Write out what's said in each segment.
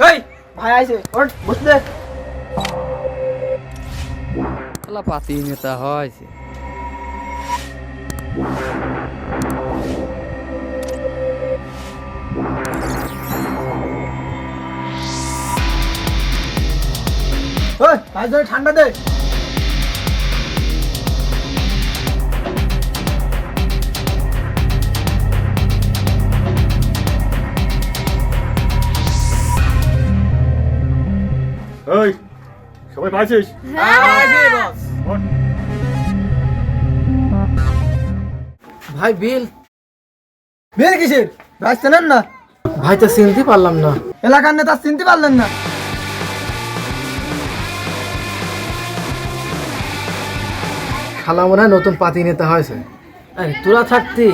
এই ভাই আইছে ওঠ বস দে। শালা পাতি নেতা হয়েছে। ওই ভাই ধরে ঠান্ডা দে। এই সবাই পাইছিস? ভাই বিল বিল কিসের? ভাই চেনেন না? ভাই তো চিনতে পারলাম না। এলাকার নেতা চিনতে পারলেন না? শালা মনে হয় নতুন পাতি নেতা হয়েছে। তোরা থাকতি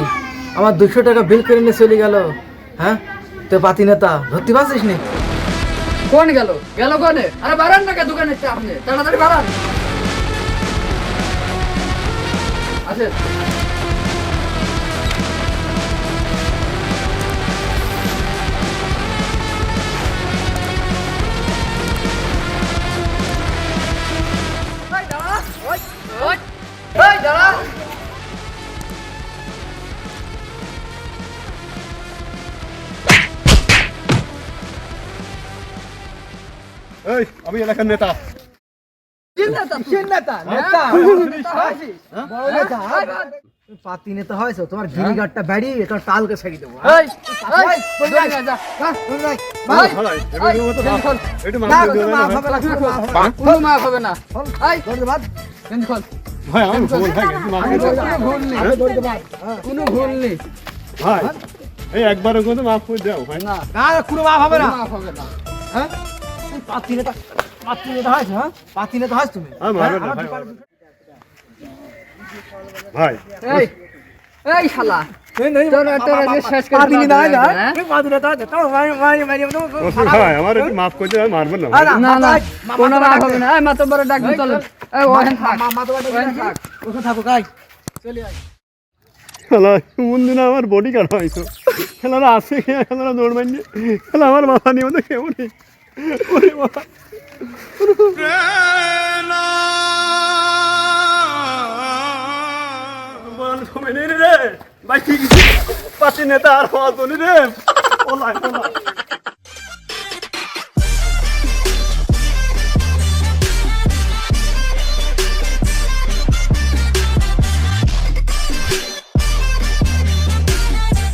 আমার 200 টাকা বিল করে নিয়ে চলে গেল। হ্যাঁ তো পাতি নেতা ধরতে পারছিস নি? কোন গেল গেল কোনে? আরে বাড়ান না কে দোকানে আপনি তাড়াতাড়ি বাড়ান। আছে এই আমি এলাকার নেতা। পাতি নেতা হয়েছে তোমার গিরিগারটা বেড়িয়ে তোর টালকে ছাড়ি দেবো। একটু মাফ করে দিও না ভাই। কোনো মাফ হবে না। ভাই আমার ভুল ভাই, একটু মাফ করে দিও। কোনো ভুল নেই। ভাই এই একবারের মতো মাফ করে দাও ভাই। না কোনো মাফ হবে না। মাফ হবে না। হ্যাঁ পাতি নেতা হয়েছে। হ্যাঁ পাতি নেতা হয়েছে তুমি। মারবে না ভাই। ভাই এই এই শালা তোর আজকে শেষ করে পাতি নেতা হয়েছে। হ্যাঁ? পাতি নেতা হয়েছে তো রসুল ভাই আমার একটু মাফ করে দিও, মারবেন না ভাই। না না কোনো মাফ হবে না। এই মাতব্বর ডাকবি চলো। এই ওখানে থাক ওখানে থাক। ওখানে থাকো গাই চলে আয়। খেলা কোন দিন আমার বডি গার্ড হয়েছে। খেলারা আসে খেলারা দৌড় মাইনি খেলা আমার মাথা নিয়ে মধ্যে কেউ নেই। ওরে বাবা রে ভাই ঠিক পাচ্ছি নেতা আর হওয়া রে। ওলাই